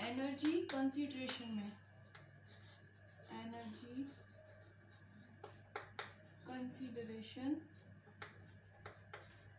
Energy consideration में, energy consideration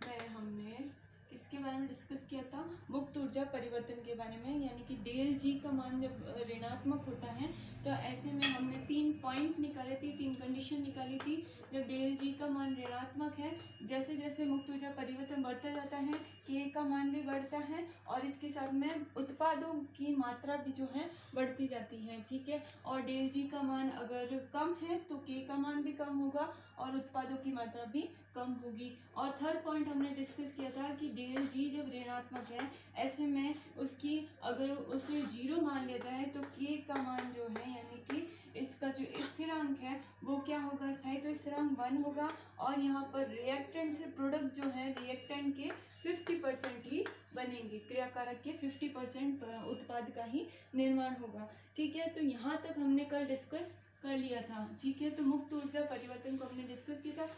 में हमने किसके बारे में डिस्कस किया था, मुक्त ऊर्जा परिवर्तन के बारे में, यानी कि डेल जी का मान जब ऋणात्मक होता है तो ऐसे में हमने 3 पॉइंट निकाले थे, 3 कंडीशन निकाली थी। जब डेल जी का मान ऋणात्मक है, जैसे जैसे मुक्त ऊर्जा परिवर्तन बढ़ता जाता है के का मान भी बढ़ता है और इसके साथ में उत्पादों की मात्रा भी जो है बढ़ती जाती है, ठीक है। और डेल जी का मान अगर कम है तो के का मान भी कम होगा और उत्पादों की मात्रा भी कम होगी। और थर्ड पॉइंट हमने डिस्कस किया था कि डेल जी जब ऋणात्मक है ऐसे में उसकी अगर उसे 0 मान लिया जाए तो के का मान जो है यानी कि इसका जो स्थिरांक है वो क्या होगा, स्थायित्व स्थिरांक 1 होगा और यहाँ पर रिएक्टेंट से प्रोडक्ट जो है रिएक्टेंट के 50% ही बनेंगे, क्रियाकारक के 50% उत्पाद का ही निर्माण होगा, ठीक है। तो यहाँ तक हमने कल डिस्कस कर लिया था, ठीक है। तो मुक्त ऊर्जा परिवर्तन को हमने डिस्कस किया था।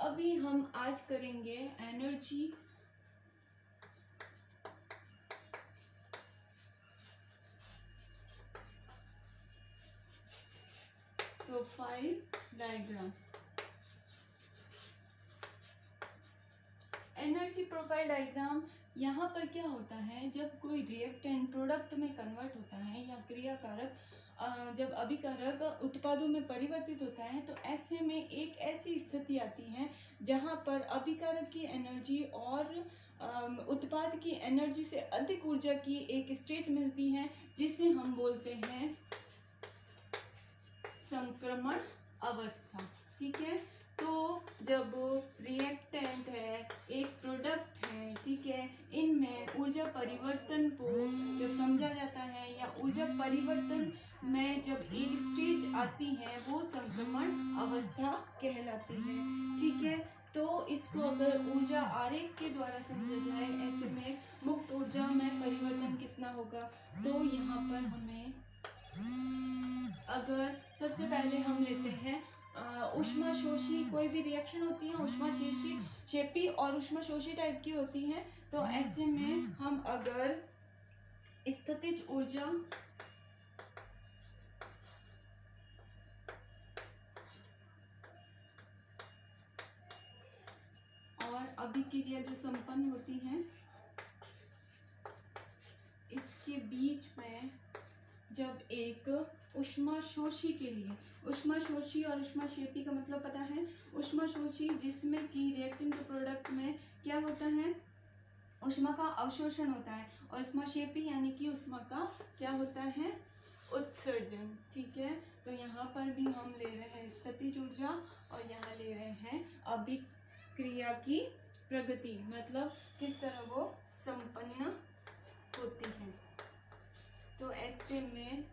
अभी हम आज करेंगे energy profile diagram. Energy profile diagram यहाँ पर क्या होता है, जब कोई रिएक्टेंट प्रोडक्ट में कन्वर्ट होता है या क्रियाकारक जब अभिकारक उत्पादों में परिवर्तित होता है तो ऐसे में एक ऐसी स्थिति आती है जहाँ पर अभिकारक की एनर्जी और उत्पाद की एनर्जी से अधिक ऊर्जा की एक स्टेट मिलती है जिसे हम बोलते हैं संक्रमण अवस्था, ठीक है। तो जब रिएक्टेंट है, एक प्रोडक्ट है, ठीक है, इनमें ऊर्जा परिवर्तन को जब समझा जाता है या ऊर्जा परिवर्तन में जब एक स्टेज आती है वो संक्रमण अवस्था कहलाती है, ठीक है। तो इसको अगर ऊर्जा आरेख के द्वारा समझा जाए ऐसे में मुक्त ऊर्जा में परिवर्तन कितना होगा, तो यहाँ पर हमें अगर सबसे पहले हम लेते हैं ऊष्माशोषी, कोई भी रिएक्शन होती है ऊष्माशोषी शेपी और ऊष्माशोषी टाइप की होती है, तो ऐसे में हम अगर स्थितिज ऊर्जा और अभिक्रिया जो संपन्न होती है इसके बीच में जब एक ऊष्माशोषी के लिए, ऊष्माशोषी और ऊष्माशेपी का मतलब पता है, ऊष्माशोषी जिसमें कि रिएक्टेंट के प्रोडक्ट में क्या होता है, ऊष्मा का अवशोषण होता है, और ऊष्माशेपी यानी कि ऊष्मा का क्या होता है, उत्सर्जन, ठीक है। तो यहाँ पर भी हम ले रहे हैं स्थितिज ऊर्जा और यहाँ ले रहे हैं अभिक्रिया की प्रगति, मतलब किस तरह वो संपन्न होती है। तो ऐसे में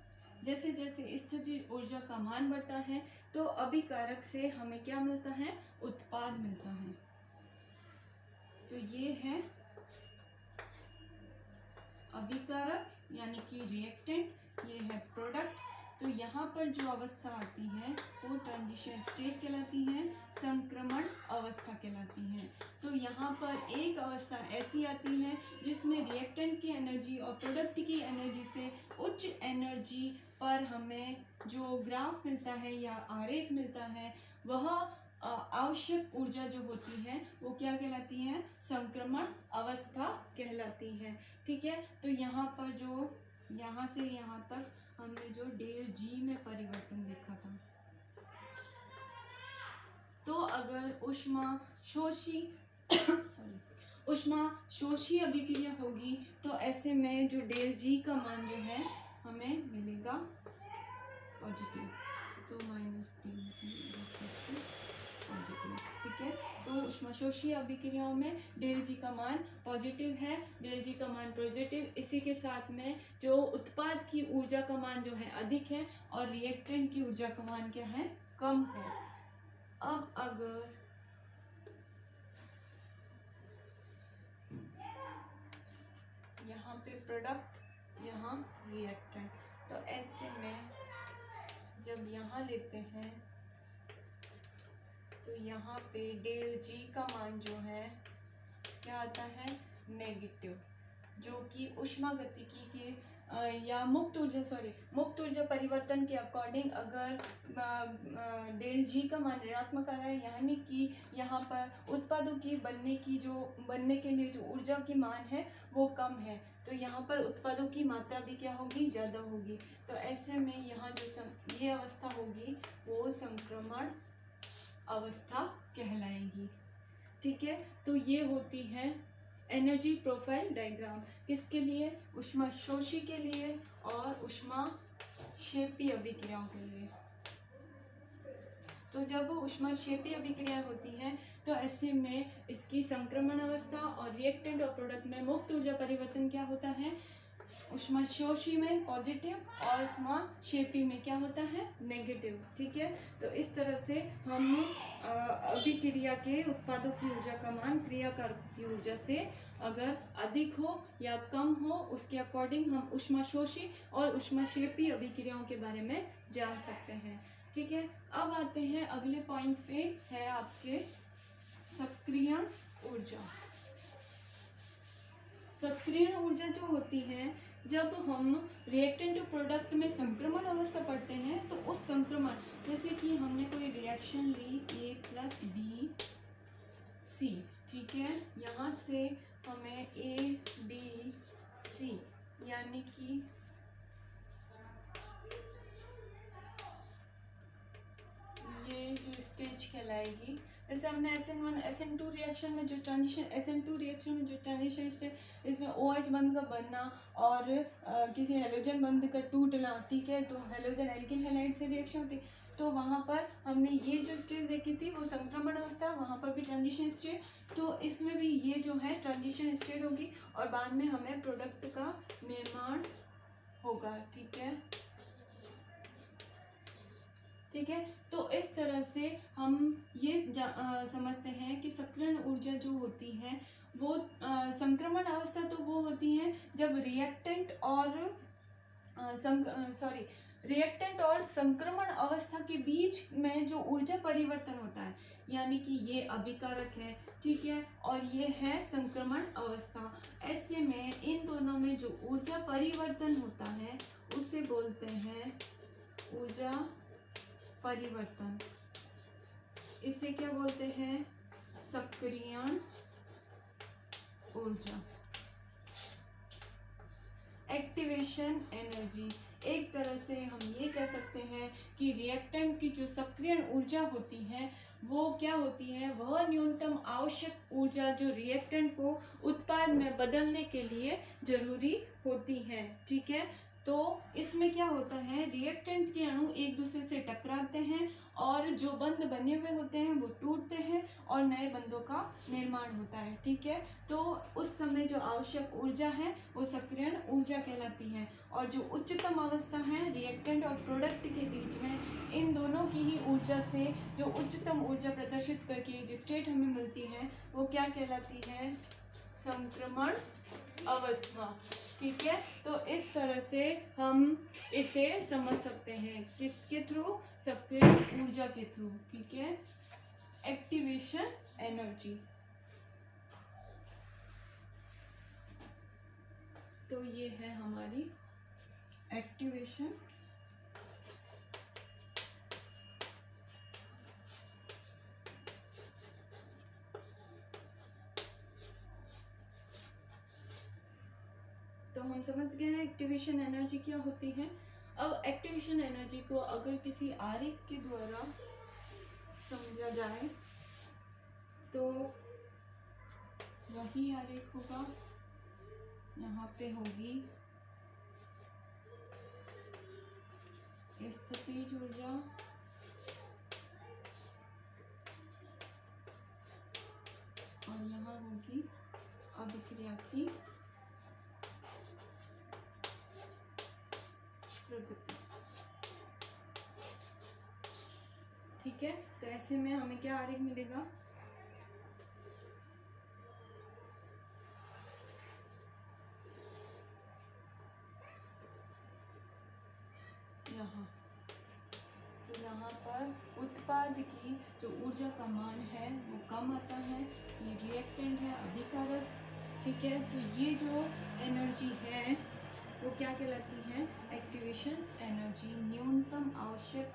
जैसे जैसे स्थितिज ऊर्जा का मान बढ़ता है तो अभिकारक से हमें क्या मिलता है, उत्पाद मिलता है। तो ये है अभिकारक यानी कि रिएक्टेंट, ये है प्रोडक्ट। तो यहाँ पर जो अवस्था आती है वो ट्रांजिशन स्टेट कहलाती है, संक्रमण अवस्था कहलाती है। तो यहाँ पर एक अवस्था ऐसी आती है जिसमें रिएक्टेंट की एनर्जी और प्रोडक्ट की एनर्जी से उच्च एनर्जी पर हमें जो ग्राफ मिलता है या आरेख मिलता है वह आवश्यक ऊर्जा जो होती है वो क्या कहलाती है, संक्रमण अवस्था कहलाती है, ठीक है। तो यहाँ पर जो यहाँ से यहाँ तक हमने जो डेल जी में परिवर्तन देखा था, तो अगर ऊष्माशोषी अभिक्रिया होगी तो ऐसे में जो डेल जी का मान जो है हमें मिलेगा पॉजिटिव, तो -DG पॉजिटिव, ठीक है। तो ऊष्माशोषी अभिक्रियाओं में डेल जी का मान पॉजिटिव है, डेल जी का मान पॉजिटिव, इसी के साथ में जो उत्पाद की ऊर्जा का मान जो है अधिक है और रिएक्टेंट की ऊर्जा का मान क्या है, कम है। अब अगर यहाँ पे प्रोडक्ट यहाँ रिएक्टेंट, तो ऐसे में जब यहाँ लेते हैं तो यहाँ पे डेल जी का मान जो है क्या आता है, नेगेटिव, जो कि ऊष्मागतिकी के या मुक्त ऊर्जा परिवर्तन के अकॉर्डिंग अगर डेल जी का मान ऋणात्मक आ रहा है, यानी कि यहाँ पर उत्पादों की बनने के लिए जो ऊर्जा की मान है वो कम है, तो यहाँ पर उत्पादों की मात्रा भी क्या होगी, ज़्यादा होगी। तो ऐसे में यहाँ जो ये अवस्था होगी वो संक्रमण अवस्था कहलाएगी। ठीक है, तो ये होती है एनर्जी प्रोफाइल डायग्राम, किसके लिए, ऊष्माशोषी के लिए और ऊष्माक्षेपी अभिक्रियाओं के लिए। तो जब ऊष्माक्षेपी अभिक्रिया होती है तो ऐसे में इसकी संक्रमण अवस्था और रिएक्टेंट और प्रोडक्ट में मुक्त ऊर्जा परिवर्तन क्या होता है, ऊष्माशोषी में पॉजिटिव और ऊष्माक्षेपी में क्या होता है, नेगेटिव। ठीक है, तो इस तरह से हम अभिक्रिया के उत्पादों की ऊर्जा का मान क्रियाकारक की ऊर्जा से अगर अधिक हो या कम हो उसके अकॉर्डिंग हम ऊष्माशोषी और ऊष्माक्षेपी अभिक्रियाओं के बारे में जान सकते हैं। ठीक है, अब आते हैं अगले पॉइंट पे, है आपके सक्रियण ऊर्जा। सक्रियण ऊर्जा जो होती है, जब हम रिएक्टेंट टू प्रोडक्ट में संक्रमण अवस्था पढ़ते हैं तो उस संक्रमण, जैसे कि हमने कोई reaction Lee A + B C, ठीक है, यहाँ से हमें A B C यानी कि ये जो स्टेज कहलाएगी, जैसे हमने SN1 SN2 रिएक्शन में जो ट्रांजिशन स्टेज, इसमें OH बंध का बनना और किसी हेलोजन बंध का टूटना। ठीक है, तो हेलोजन एल्किल हैलाइड से रिएक्शन होती, तो वहाँ पर हमने ये जो स्टेज देखी थी वो संक्रमण अवस्था, वहाँ पर भी ट्रांजिशन स्टेज, तो इसमें भी ये जो है ट्रांजिशन स्टेज होगी और बाद में हमें प्रोडक्ट का निर्माण होगा। ठीक है, ठीक है, तो इस तरह से हम ये समझते हैं कि सक्रियण ऊर्जा जो होती है वो संक्रमण अवस्था तो वो होती है जब रिएक्टेंट और संक्रमण अवस्था के बीच में जो ऊर्जा परिवर्तन होता है, यानी कि ये अभिकारक है। ठीक है, और ये है संक्रमण अवस्था। ऐसे में इन दोनों में जो ऊर्जा परिवर्तन होता है उसे बोलते हैं ऊर्जा परिवर्तन। इसे क्या बोलते हैं, सक्रियण ऊर्जा। एक्टिवेशन एनर्जी, एक तरह से हम ये कह सकते हैं कि रिएक्टेंट की जो सक्रियण ऊर्जा होती है वो क्या होती है, वह न्यूनतम आवश्यक ऊर्जा जो रिएक्टेंट को उत्पाद में बदलने के लिए जरूरी होती है। ठीक है, तो इसमें क्या होता है, रिएक्टेंट के अणु एक दूसरे से टकराते हैं और जो बंध बने हुए होते हैं वो टूटते हैं और नए बंधों का निर्माण होता है। ठीक है, तो उस समय जो आवश्यक ऊर्जा है वो सक्रियण ऊर्जा कहलाती है, और जो उच्चतम अवस्था है रिएक्टेंट और प्रोडक्ट के बीच में, इन दोनों की ही ऊर्जा से जो उच्चतम ऊर्जा प्रदर्शित करके एक स्टेट हमें मिलती है वो क्या कहलाती है, संक्रमण अवस्था। ठीक है, तो इस तरह से हम इसे समझ सकते हैं, किसके थ्रू, सक्रियण ऊर्जा के थ्रू। ठीक है, एक्टिवेशन एनर्जी। तो ये है हमारी एक्टिवेशन तो हम समझ गए हैं एक्टिवेशन एनर्जी क्या होती है। अब एक्टिवेशन एनर्जी को अगर किसी आरेख के द्वारा समझा जाए तो वही आरेख होगा, यहाँ पे होगी स्थितिज ऊर्जा और यहाँ होगी अभिक्रिया की प्रगति। ठीक है, तो ऐसे में हमें क्या आरेख मिलेगा, यहाँ, तो यहाँ पर उत्पाद की जो ऊर्जा का मान है वो कम आता है, ये रिएक्टेंट है अभिकारक। ठीक है, तो ये जो एनर्जी है वो क्या कहलाती है? एक्टिवेशन एनर्जी, न्यूनतम आवश्यक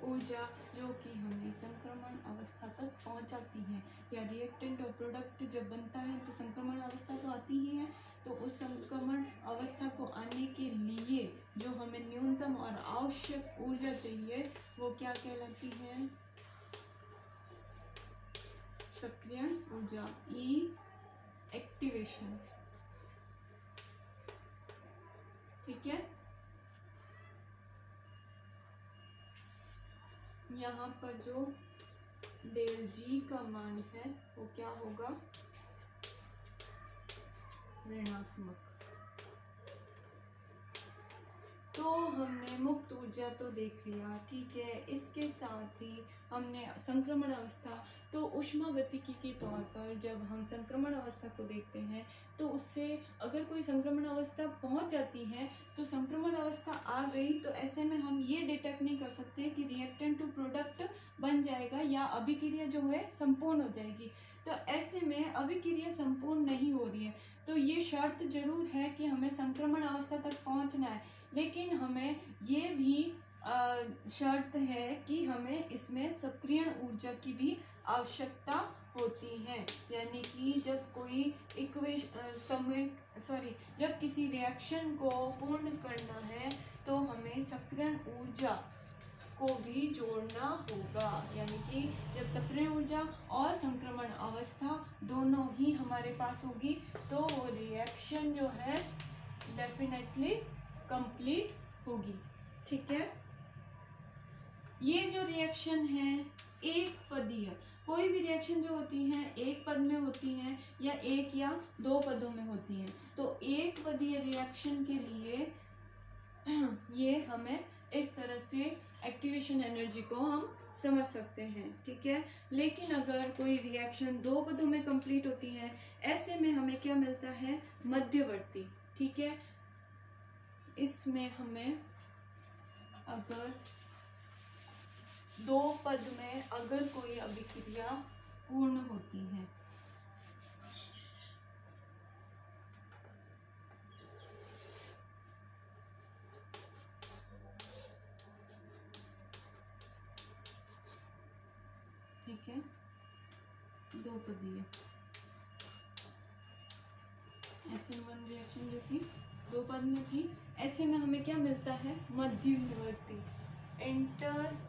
ऊर्जा जो कि हमें संक्रमण अवस्था तक पहुंचाती है। या रिएक्टेंट और प्रोडक्ट जब बनता है तो संक्रमण अवस्था तो आती ही है, तो उस संक्रमण अवस्था को आने के लिए जो हमें न्यूनतम और आवश्यक ऊर्जा चाहिए वो क्या कहलाती है? सक्रियण ऊर्जा, ई एक्टिवेशन। ठीक है, यहाँ पर जो डेल जी का मान है वो क्या होगा? ऋणात्मक। तो हमने मुक्त ऊर्जा तो देख लिया, ठीक है। इसके साथ ही हमने संक्रमण अवस्था, तो ऊष्मागतिकी के तौर पर जब हम संक्रमण अवस्था को देखते हैं तो उससे अगर कोई संक्रमण अवस्था पहुंच जाती है तो संक्रमण अवस्था आ गई तो ऐसे में हम ये डिटेक्ट नहीं कर सकते कि रिएक्टेंट टू प्रोडक्ट बन जाएगा या अभिक्रिया जो है संपूर्ण हो जाएगी। तो ऐसे में अभिक्रिया संपूर्ण नहीं हो रही है तो ये शर्त जरूर है कि हमें संक्रमण अवस्था तक पहुंचना है, लेकिन हमें ये भी शर्त है कि हमें इसमें सक्रियण ऊर्जा की भी आवश्यकता होती है। यानी कि जब कोई जब किसी रिएक्शन को पूर्ण करना है तो हमें सक्रियण ऊर्जा को भी जोड़ना होगा। यानी कि जब सक्रियण ऊर्जा और संक्रमण अवस्था दोनों ही हमारे पास होगी तो वो रिएक्शन जो है डेफिनेटली कंप्लीट होगी। ठीक है, ये जो रिएक्शन है एक पदीय, कोई भी रिएक्शन जो होती है एक पद में होती हैं या एक या दो पदों में होती हैं। तो एक पदीय रिएक्शन के लिए ये हमें इस तरह से एक्टिवेशन एनर्जी को हम समझ सकते हैं। ठीक है, लेकिन अगर कोई रिएक्शन दो पदों में कंप्लीट होती है ऐसे में हमें क्या मिलता है? मध्यवर्ती। ठीक है, इसमें हमें अगर दो पद में अगर कोई अभिक्रिया पूर्ण होती है ठीक है, दो पदीय SN1 रिएक्शन जो थी दो पद में थी, ऐसे में हमें क्या मिलता है? मध्यवर्ती, इंटरमीडिएट।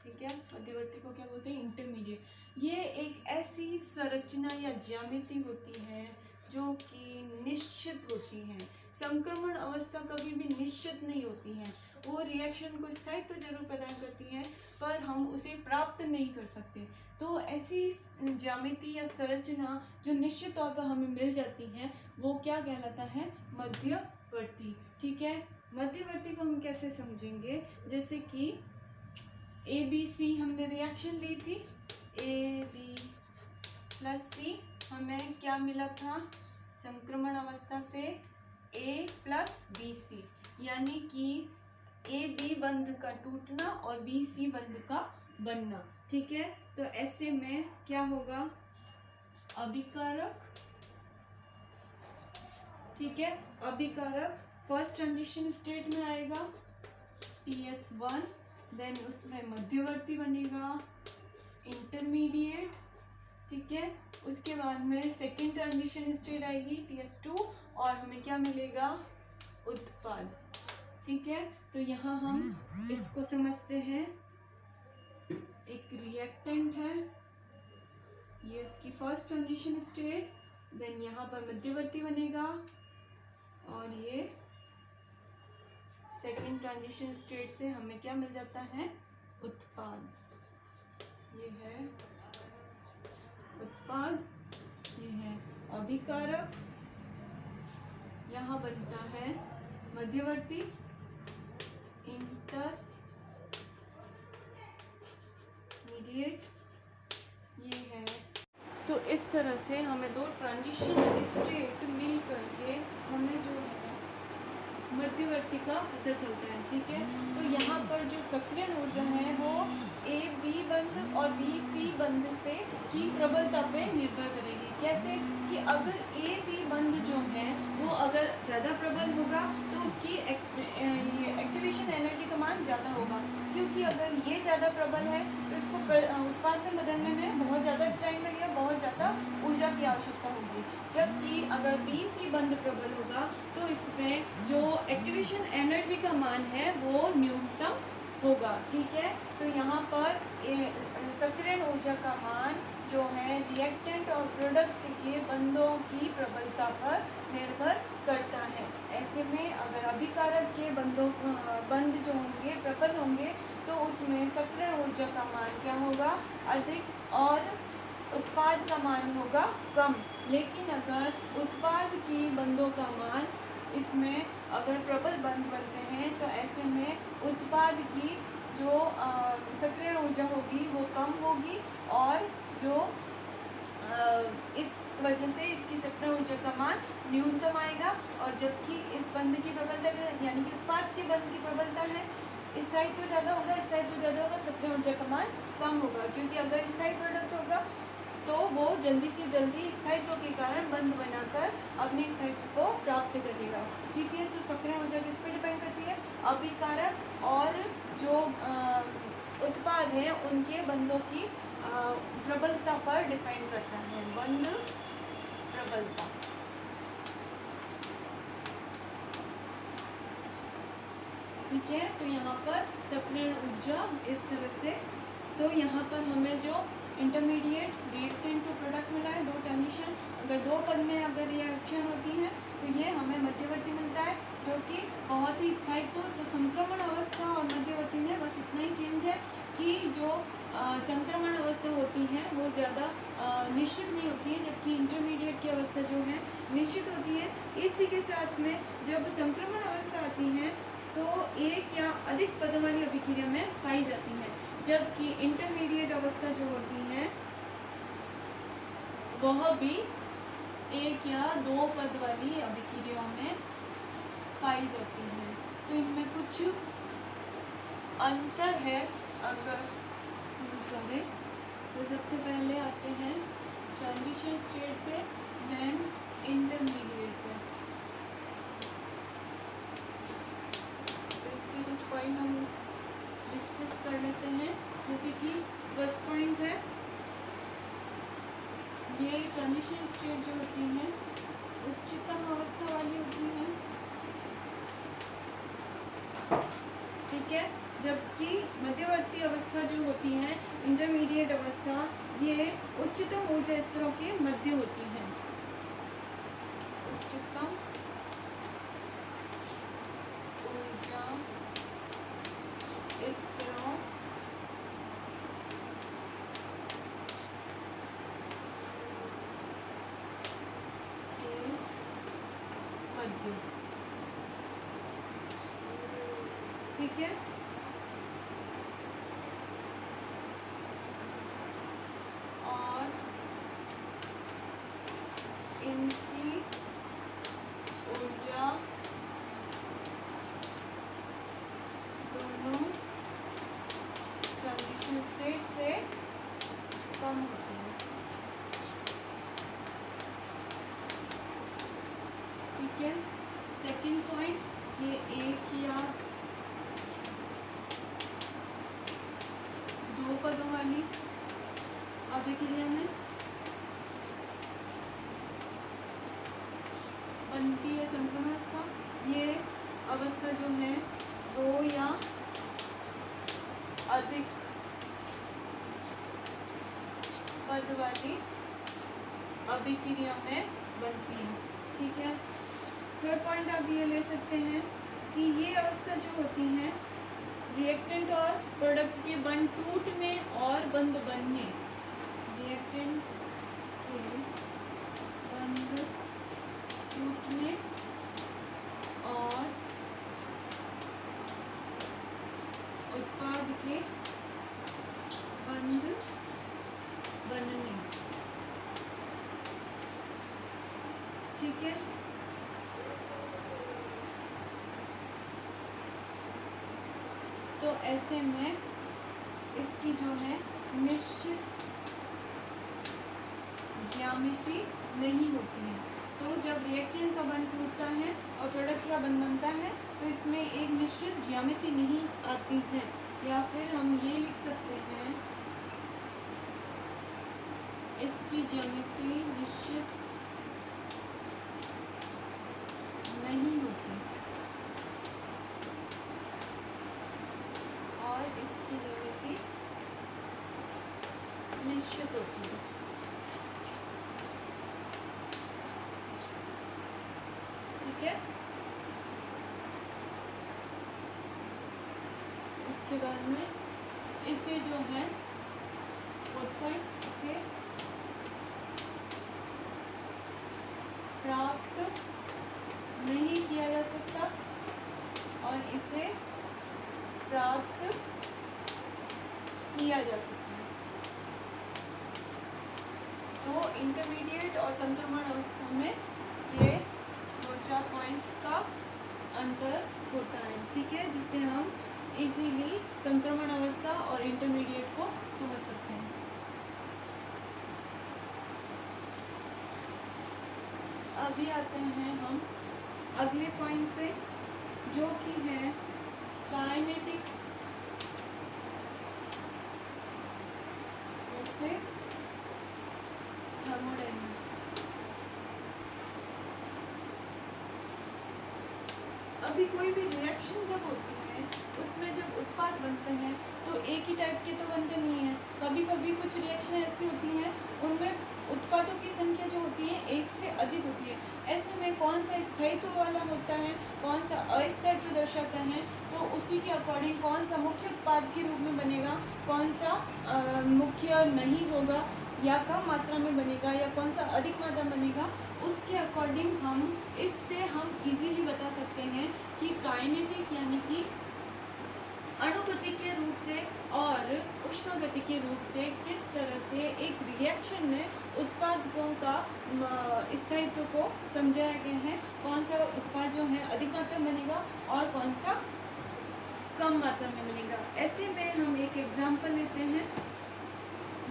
ठीक है, मध्यवर्ती को क्या बोलते हैं? इंटरमीडिएट। ये एक ऐसी संरचना या ज्यामिति होती है जो कि निश्चित होती है। संक्रमण अवस्था कभी भी निश्चित नहीं होती है, वो रिएक्शन को स्थायित्व तो जरूर प्रदान करती है पर हम उसे प्राप्त नहीं कर सकते। तो ऐसी ज्यामिति या संरचना जो निश्चित तौर पर हमें मिल जाती है वो क्या कहलाता है? मध्यवर्ती। ठीक है, मध्यवर्ती को हम कैसे समझेंगे? जैसे कि ABC हमने रिएक्शन ली थी, AB प्लस C, हमें क्या मिला था? संक्रमण अवस्था से A प्लस BC, यानी कि AB बंध का टूटना और BC बंध का बनना। ठीक है, तो ऐसे में क्या होगा? अभिकारक। ठीक है, अभिकारक फर्स्ट ट्रांजिशन स्टेट में आएगा TS1, देन उसमें मध्यवर्ती बनेगा इंटरमीडिएट। ठीक है, उसके बाद में सेकेंड ट्रांजिशन स्टेट आएगी TS2 और हमें क्या मिलेगा? उत्पाद। ठीक है, तो यहाँ हम इसको समझते हैं, एक रिएक्टेंट है, ये इसकी फर्स्ट ट्रांजिशन स्टेट, देन यहाँ पर मध्यवर्ती बनेगा और ये सेकेंड ट्रांजिशन स्टेट से हमें क्या मिल जाता है? उत्पाद। ये है उत्पाद, ये है अभिकारक, यहाँ बनता है मध्यवर्ती इंटरमीडिएट, ये है। तो इस तरह से हमें दो ट्रांजिशन स्टेट मिल करके हमें जो है मध्यवर्ती का पता चलता है। ठीक है, तो यहाँ पर जो सक्रियण ऊर्जा है वो ए बी बंध और बी सी बंध पे की प्रबलता पे निर्भर करेगी। कैसे कि अगर ए बी बंध जो है वो अगर ज़्यादा प्रबल होगा तो उसकी एक्टिवेशन एनर्जी का मान ज़्यादा होगा, क्योंकि अगर ये ज़्यादा प्रबल है तो इसको उत्पाद में बदलने में बहुत ज़्यादा टाइम लगेगा, बहुत ज़्यादा ऊर्जा की आवश्यकता होगी। जबकि अगर बी सी बंध प्रबल होगा तो इसमें जो एक्टिवेशन एनर्जी का मान है वो न्यूनतम होगा। ठीक है, तो यहाँ पर सक्रियण ऊर्जा का मान जो है रिएक्टेंट और प्रोडक्ट के बंधों की प्रबलता पर निर्भर करता है। ऐसे में अगर अभिकारक के बंध जो होंगे प्रबल होंगे तो उसमें सक्रियण ऊर्जा का मान क्या होगा, अधिक, और उत्पाद का मान होगा कम। लेकिन अगर उत्पाद की बंधों का मान इसमें अगर प्रबल बंध बनते हैं तो ऐसे में उत्पाद की जो सक्रिय ऊर्जा होगी वो कम होगी, और जो इस वजह से इसकी सक्रिय ऊर्जा का मान न्यूनतम आएगा। और जबकि इस बंध की प्रबलता यानी कि उत्पाद के बंध की प्रबलता है स्थायित्व ज़्यादा होगा, सक्रिय ऊर्जा का मान कम होगा, क्योंकि अगर स्थायी प्रोडक्ट होगा तो वो जल्दी से जल्दी स्थायित्व के कारण बंध बनाकर अपने स्थायित्व को प्राप्त करेगा। ठीक है, तो सक्रिय ऊर्जा किस पर डिपेंड करती है, अभिकारक और जो उत्पाद है उनके बंधों की प्रबलता पर डिपेंड करता है, बंध प्रबलता। ठीक है, तो यहाँ पर सक्रिय ऊर्जा इस तरह से। तो यहाँ पर हमें जो इंटरमीडिएट रिएक्टेंट टू प्रोडक्ट मिला है, दो ट्रांजिशन, अगर दो पद में अगर रिएक्शन होती है तो ये हमें मध्यवर्ती मिलता है जो कि बहुत ही स्थायित्व। तो संक्रमण अवस्था और मध्यवर्ती में बस इतना ही चेंज है कि जो संक्रमण अवस्था होती है वो ज़्यादा निश्चित नहीं होती है, जबकि इंटरमीडिएट की अवस्था जो है निश्चित होती है। इसी के साथ में जब संक्रमण अवस्था आती है तो एक या अधिक पदों वाली अभिक्रिया में पाई जाती है, जबकि इंटरमीडिएट अवस्था जो होती है वह भी एक या दो पद वाली अभिक्रियाओं में पाई जाती है। तो इनमें कुछ अंतर है। अगर तो सबसे पहले आते हैं ट्रांजिशन स्टेट पे, देन इंटरमीडिएट पे। तो इसके कुछ पॉइंट हम डिस्कस कर लेते हैं। जैसे कि फर्स्ट पॉइंट है, ये ट्रांजिशन स्टेट जो होती है उच्चतम अवस्था वाली होती है। ठीक है, जबकि मध्यवर्ती अवस्था जो होती है, इंटरमीडिएट अवस्था, ये उच्चतम ऊर्जा स्तरों के मध्य होती है। उच्चतम ऊर्जा स्तरों के मध्य। ठीक है, और इनकी ऊर्जा दोनों ट्रांजिशन स्टेट से कम होती है। ठीक है, सेकंड पॉइंट, ये एक या दो पदों वाली अभिक्रिया में बनती है संक्रमण अवस्था। ये अवस्था जो है दो या अधिक पद वाली अभिक्रिया में बनती है। ठीक है, थर्ड पॉइंट आप ये ले सकते हैं कि ये अवस्था जो होती है रिएक्टेंट और प्रोडक्ट के बंध टूटने और बंध बनने, रिएक्टेंट के बंध टूटने और उत्पाद के बंध बनने। ठीक है, तो ऐसे में इसकी जो है निश्चित ज्यामिति नहीं होती है। तो जब रिएक्टेंट का बंध टूटता है और प्रोडक्ट का बंध बनता है तो इसमें एक निश्चित ज्यामिति नहीं आती है, या फिर हम ये लिख सकते हैं इसकी ज्यामिति निश्चित नहीं होती और इसकी ज्यामिति निश्चित होती है। ठीक है, इसके बाद में इसे जो है इसे प्राप्त नहीं किया जा सकता और इसे प्राप्त किया जा सकता है। तो इंटरमीडिएट और संक्रमण अवस्था में ये 2-4 पॉइंट्स का अंतर होता है। ठीक है, जिससे हम इजीली संक्रमण अवस्था और इंटरमीडिएट को समझ सकते हैं। अभी आते हैं हम अगले पॉइंट पे, जो कि है काइनेटिक वर्सेस थर्मोडायनामिक। अभी कोई भी रिएक्शन जब होती है उसमें जब उत्पाद बनते हैं तो एक ही टाइप के तो बनते नहीं हैं। कभी कभी कुछ रिएक्शन ऐसी होती हैं उनमें उत्पादों की संख्या जो होती है एक से अधिक होती है। ऐसे में कौन सा स्थायित्व वाला होता है, कौन सा अस्थायित्व दर्शाता है, तो उसी के अकॉर्डिंग कौन सा मुख्य उत्पाद के रूप में बनेगा, कौन सा मुख्य नहीं होगा या कम मात्रा में बनेगा या कौन सा अधिक मात्रा में बनेगा, उसके अकॉर्डिंग इससे हम इजीली बता सकते हैं कि काइनेटिक यानी कि अणुगतिकीय रूप से और उष्मागतिकीय रूप से किस तरह से एक रिएक्शन में उत्पादों का स्थायित्व को समझाया गया है। कौन सा उत्पाद जो है अधिक मात्रा में बनेगा और कौन सा कम मात्रा में बनेगा। ऐसे में हम एक एग्जाम्पल लेते हैं,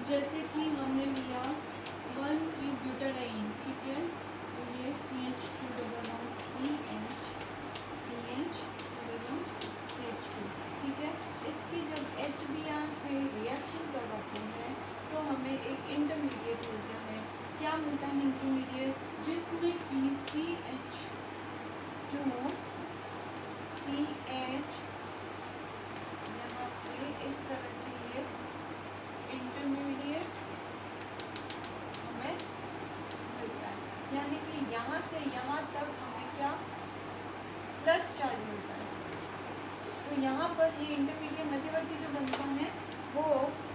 जैसे कि हमने लिया 1,3-ब्यूटाडाइन। ठीक है, तो ये CH2CH ठीक है, इसकी जब HBr से रिएक्शन करवाते हैं तो हमें एक इंटरमीडिएट मिलता है। क्या मिलता है इंटरमीडिएट, जिसमें कि CH2CH यहाँ पे इस तरह से ये इंटरमीडिएट हमें मिलता है, यानी कि यहाँ से यहाँ तक हमें क्या प्लस चार्ज मिलता है। तो यहाँ पर ये इंटरमीडिएट मध्यवर्ती जो बनता है वो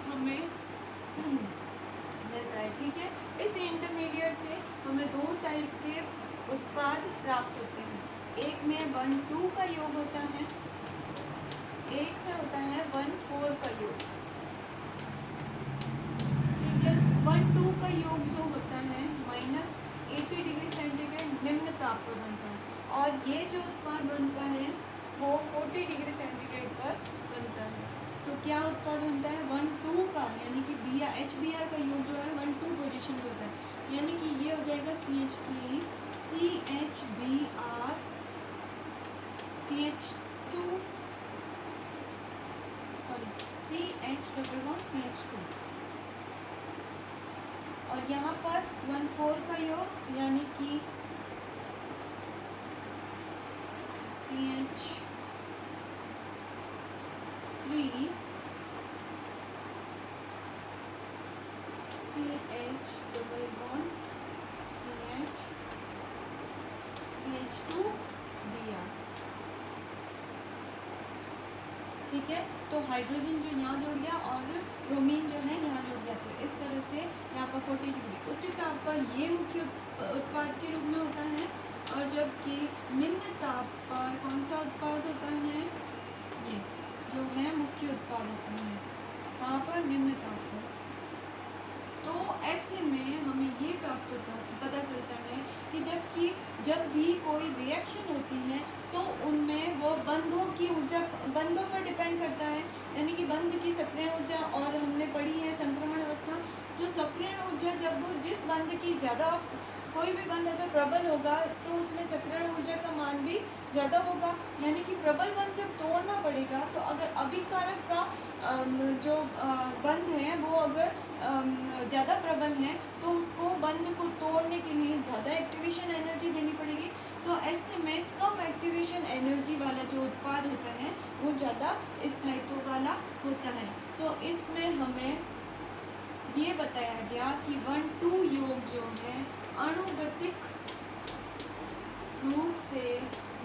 हमें मिलता है। ठीक है, इस इंटरमीडिएट से हमें 2 टाइप के उत्पाद प्राप्त होते हैं। एक में 1,2 का योग होता है, एक में होता है 1,4 का योग। ठीक है, 1,2 का योग जो होता है -80 डिग्री सेंटीग्रेड निम्न ताप पर बनता है और ये जो उत्पाद बनता है वो 40 डिग्री सेंटीग्रेड पर बनता है। तो क्या उत्पाद बनता है 1,2 का, यानी कि HBr का योग जो है 1,2 पोजीशन पर होता है, यानी कि ये हो जाएगा CH3 CHBr CH2 CH2 और यहाँ पर 1,4 का योग यानी कि CH3 CH double bond CH2Br। ठीक है, तो हाइड्रोजन जो यहाँ जुड़ गया और ब्रोमीन जो है यहाँ जुड़ गया, तो इस तरह से यहाँ पर 40 डिग्री उच्च ताप पर ये मुख्य उत्पाद के रूप में होता है और जबकि निम्न ताप पर कौन सा उत्पाद होता है, ये जो है मुख्य उत्पाद होता है। कहाँ पर, निम्न ताप पर। तो ऐसे में हमें ये प्राप्त होता पता चलता है कि जब भी कोई रिएक्शन होती है तो उनमें वो बंधों की ऊर्जा बंधों पर डिपेंड करता है, यानी कि बंध की सक्रिय ऊर्जा, और हमने पढ़ी है संक्रमण अवस्था। तो सक्रिय ऊर्जा जब जिस बंध की ज़्यादा, कोई भी बंध अगर प्रबल होगा तो उसमें सक्रिय ऊर्जा का मान भी ज़्यादा होगा, यानी कि प्रबल बंध जब तोड़ना पड़ेगा तो अगर अभिकारक का जो बंध है वो अगर ज़्यादा प्रबल है तो उसको बंध को तोड़ने के लिए ज़्यादा एक्टिवेशन एनर्जी देनी पड़ेगी। तो ऐसे में कम एक्टिवेशन एनर्जी वाला जो उत्पाद होता है वो ज़्यादा स्थायित्व वाला होता है। तो इसमें हमें ये बताया गया कि 1,2 योग जो है अणुगतिक रूप से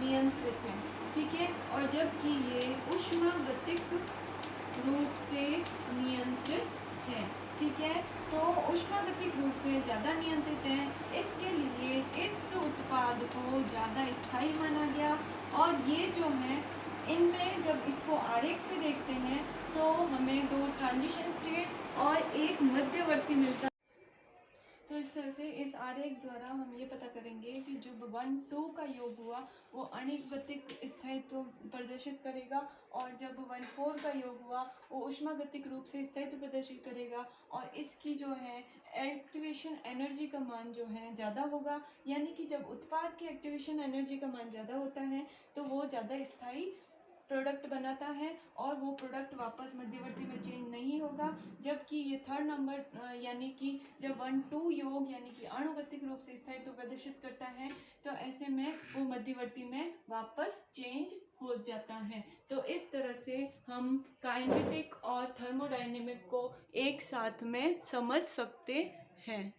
नियंत्रित है, ठीक है, और जबकि ये ऊष्मागतिक रूप से नियंत्रित है, ठीक है। तो ऊष्मागतिक रूप से ज़्यादा नियंत्रित है, इसके लिए इस उत्पाद को ज़्यादा स्थायी माना गया। और ये जो है इनमें जब इसको आरेख से देखते हैं तो हमें 2 ट्रांजिशन स्टेट और एक मध्यवर्ती मिलता है। तो इस तरह से इस आरेख द्वारा हम ये पता करेंगे कि जब 1,2 का योग हुआ वो अणुगतिक स्थायित्व प्रदर्शित करेगा, और जब 1,4 का योग हुआ वो ऊष्मागतिक रूप से स्थायित्व प्रदर्शित करेगा, और इसकी जो है एक्टिवेशन एनर्जी का मान जो है ज़्यादा होगा, यानी कि जब उत्पाद की एक्टिवेशन एनर्जी का मान ज़्यादा होता है तो वो ज़्यादा स्थायी प्रोडक्ट बनाता है और वो प्रोडक्ट वापस मध्यवर्ती में चेंज नहीं होगा। जबकि ये थर्ड नंबर यानी कि जब 1,2 योग यानी कि अणुगतिक रूप से स्थायित्व प्रदर्शित करता है तो ऐसे में वो मध्यवर्ती में वापस चेंज हो जाता है। तो इस तरह से हम काइनेटिक और थर्मोडायनेमिक को एक साथ में समझ सकते हैं।